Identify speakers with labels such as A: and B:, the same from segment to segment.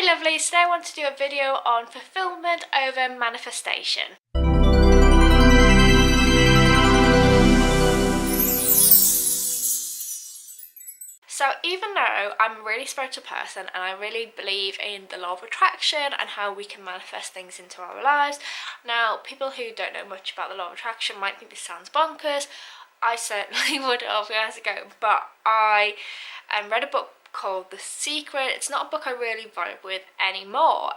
A: lovelies, today I want to do a video on fulfillment over manifestation. So even though I'm a really spiritual person and I really believe in the law of attraction and how we can manifest things into our lives, now people who don't know much about the law of attraction might think this sounds bonkers. I certainly would have years ago, but I read a book called The Secret. It's not a book I really vibe with anymore,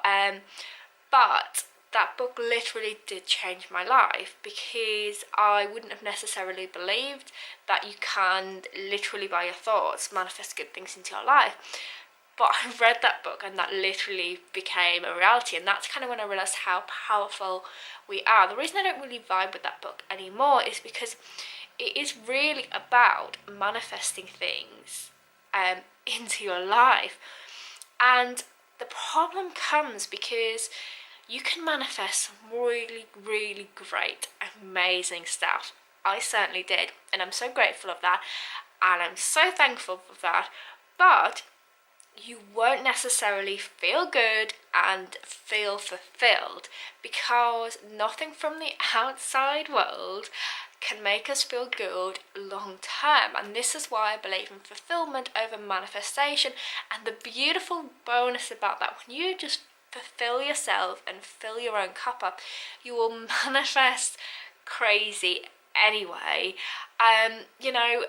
A: but that book literally did change my life, because I wouldn't have necessarily believed that you can literally by your thoughts manifest good things into your life. But I read that book and that literally became a reality, and that's kind of when I realised how powerful we are. The reason I don't really vibe with that book anymore is because it is really about manifesting things into your life. And the problem comes because you can manifest some really, really great, amazing stuff. I certainly did, and I'm so grateful of that, and I'm so thankful for that. But you won't necessarily feel good and feel fulfilled, because nothing from the outside world can make us feel good long term. And this is why I believe in fulfillment over manifestation. And the beautiful bonus about that, when you just fulfill yourself and fill your own cup up, you will manifest crazy anyway.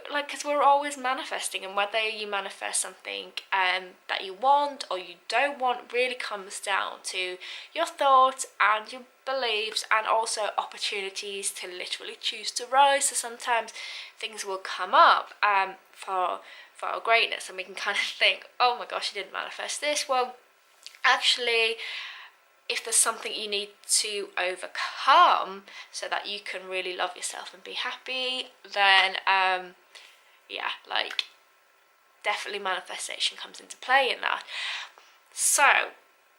A: Because we're always manifesting, and whether you manifest something that you want or you don't want really comes down to your thoughts and your beliefs, and also opportunities to literally choose to rise. So sometimes things will come up for our greatness, and we can kind of think, oh my gosh, I didn't manifest this. Well, actually, if there's something you need to overcome so that you can really love yourself and be happy, then definitely manifestation comes into play in that. So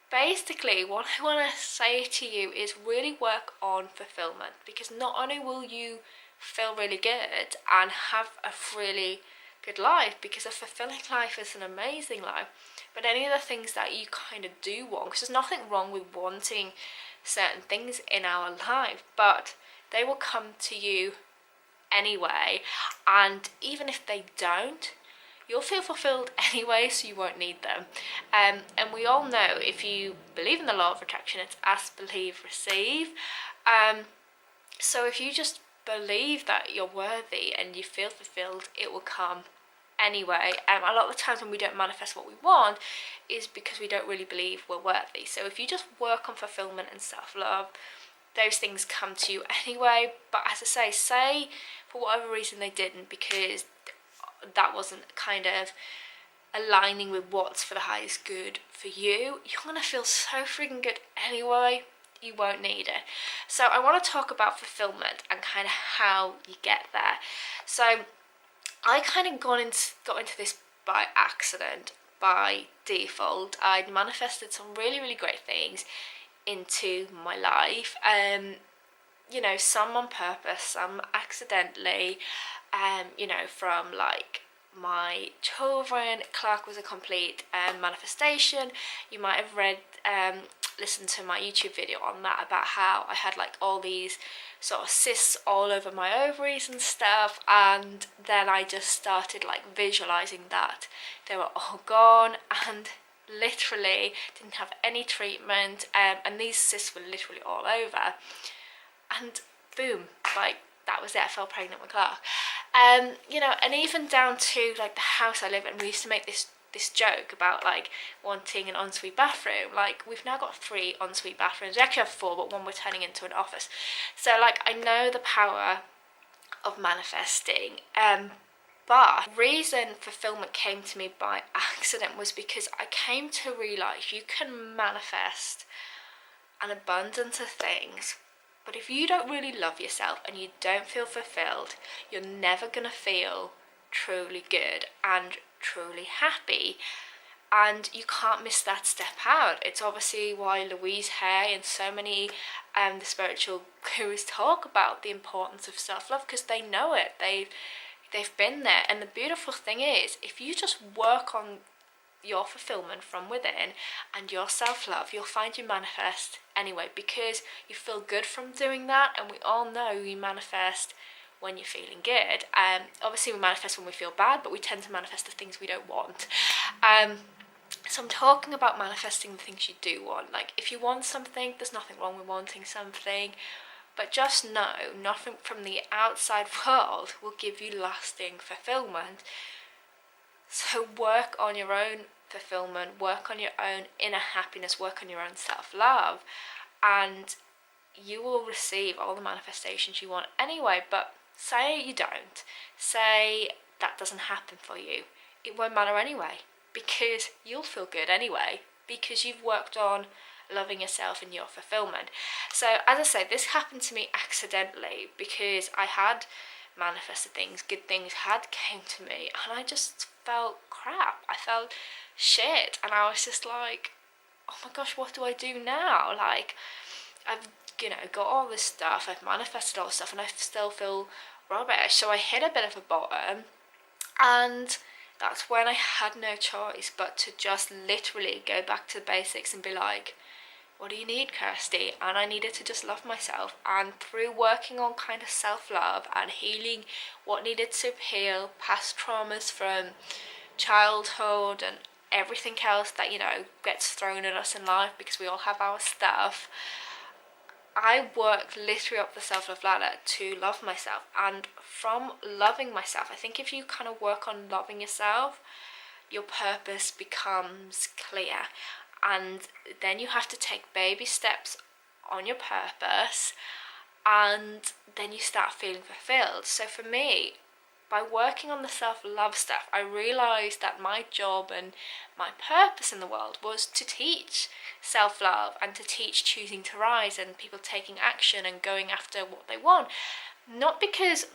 A: basically what I want to say to you is really work on fulfillment, because not only will you feel really good and have a really good life, because a fulfilling life is an amazing life, but any of the things that you kind of do want, because there's nothing wrong with wanting certain things in our life, but they will come to you anyway. And even if they don't, you'll feel fulfilled anyway, so you won't need them. And we all know, if you believe in the law of attraction, it's ask, believe, receive. So if you just believe that you're worthy and you feel fulfilled, it will come anyway. A lot of the times when we don't manifest what we want is because we don't really believe we're worthy. So if you just work on fulfillment and self-love, those things come to you anyway. But as I say for whatever reason they didn't, because that wasn't kind of aligning with what's for the highest good for you, you're gonna feel so freaking good anyway. You won't need it. So I want to talk about fulfillment and kind of how you get there. So I kind of got into this by accident, by default. I'd manifested some really, really great things into my life. Some on purpose, some accidentally. From like my children. Clark was a complete manifestation. You might have listened to my YouTube video on that, about how I had like all these sort of cysts all over my ovaries and stuff, and then I just started like visualizing that they were all gone, and literally didn't have any treatment, and these cysts were literally all over, and boom, like that was it. I fell pregnant with Clark. And even down to like the house I live in, we used to make this joke about like wanting an ensuite bathroom. Like, we've now got 3 ensuite bathrooms. We actually have 4, but one we're turning into an office. So like, I know the power of manifesting. But the reason fulfillment came to me by accident was because I came to realise you can manifest an abundance of things, but if you don't really love yourself and you don't feel fulfilled, you're never going to feel truly good and truly happy. And you can't miss that step out. It's obviously why Louise Hay and so many the spiritual gurus talk about the importance of self-love, because they know it. They've been there. And the beautiful thing is, if you just work on your fulfillment from within and your self-love, you'll find you manifest anyway, because you feel good from doing that. And we all know you manifest when you're feeling good. Obviously we manifest when we feel bad, but we tend to manifest the things we don't want. So I'm talking about manifesting the things you do want. Like, if you want something, there's nothing wrong with wanting something, but just know nothing from the outside world will give you lasting fulfillment. So work on your own fulfillment, work on your own inner happiness, work on your own self-love, and you will receive all the manifestations you want anyway. But say you don't, say that doesn't happen for you, it won't matter anyway, because you'll feel good anyway, because you've worked on loving yourself and your fulfillment. So as I say, this happened to me accidentally, because I had manifested things, good things had came to me, and I just felt crap. I felt shit, and I was just like, oh my gosh, what do I do now? Like, I've got all this stuff, I've manifested all this stuff, and I still feel rubbish. So I hit a bit of a bottom, and that's when I had no choice but to just literally go back to the basics and be like, what do you need, Kirsty? And I needed to just love myself. And through working on kind of self-love and healing what needed to heal, past traumas from childhood and everything else that, gets thrown at us in life, because we all have our stuff, I worked literally up the self-love ladder to love myself. And from loving myself, I think if you kind of work on loving yourself, your purpose becomes clear. And then you have to take baby steps on your purpose, and then you start feeling fulfilled. So for me, by working on the self-love stuff, I realised that my job and my purpose in the world was to teach self-love and to teach choosing to rise and people taking action and going after what they want. Not because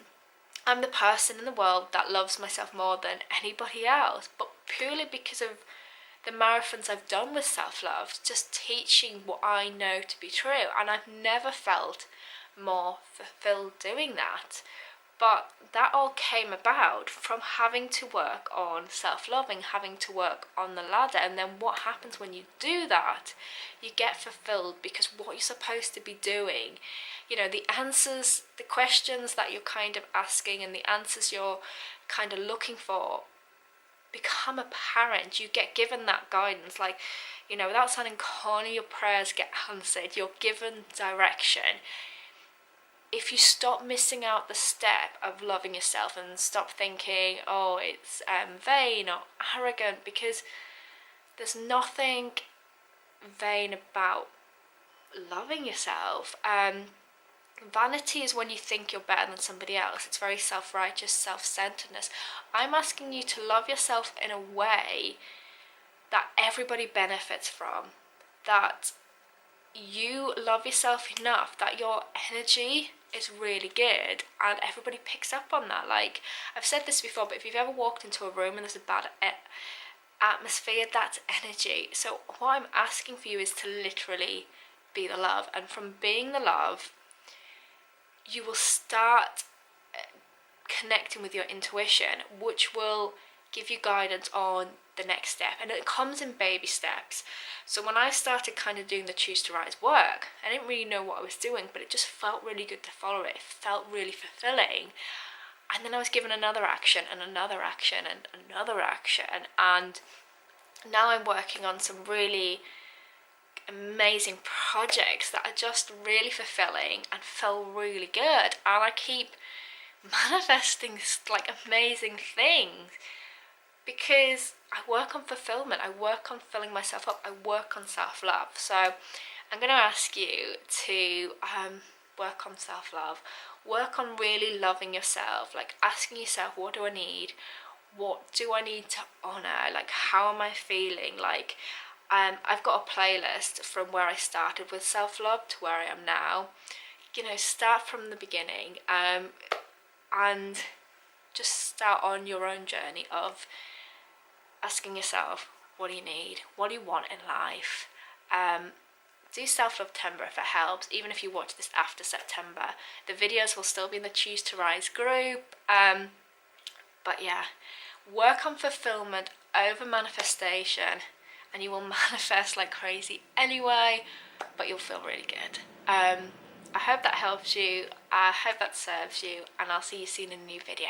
A: I'm the person in the world that loves myself more than anybody else, but purely because of the marathons I've done with self-love, just teaching what I know to be true. And I've never felt more fulfilled doing that. But that all came about from having to work on self-loving, having to work on the ladder. And then what happens when you do that? You get fulfilled, because what you're supposed to be doing, the answers, the questions that you're kind of asking and the answers you're kind of looking for become apparent. You get given that guidance, like, without sounding corny, your prayers get answered, you're given direction. If you stop missing out the step of loving yourself and stop thinking, oh, it's vain or arrogant, because there's nothing vain about loving yourself. Vanity is when you think you're better than somebody else. It's very self-righteous, self-centeredness. I'm asking you to love yourself in a way that everybody benefits from, that you love yourself enough that your energy is really good and everybody picks up on that. Like, I've said this before, but if you've ever walked into a room and there's a bad atmosphere, that's energy. So what I'm asking for you is to literally be the love, and from being the love, you will start connecting with your intuition, which will give you guidance on the next step. And it comes in baby steps. So when I started kind of doing the Choose to Rise work, I didn't really know what I was doing, but it just felt really good to follow it. It felt really fulfilling. And then I was given another action and another action and another action. And now I'm working on some really amazing projects that are just really fulfilling and feel really good. And I keep manifesting like amazing things because I work on fulfillment, I work on filling myself up, I work on self-love. So I'm going to ask you to work on self-love, work on really loving yourself, like asking yourself, what do I need? What do I need to honour? Like, how am I feeling? Like, I've got a playlist from where I started with self-love to where I am now. You know, start from the beginning and just start on your own journey of asking yourself, what do you need? What do you want in life? Do self-love September if it helps, even if you watch this after September. The videos will still be in the Choose to Rise group. But yeah, work on fulfillment over manifestation and you will manifest like crazy anyway, but you'll feel really good. I hope that helps you, I hope that serves you, and I'll see you soon in a new video.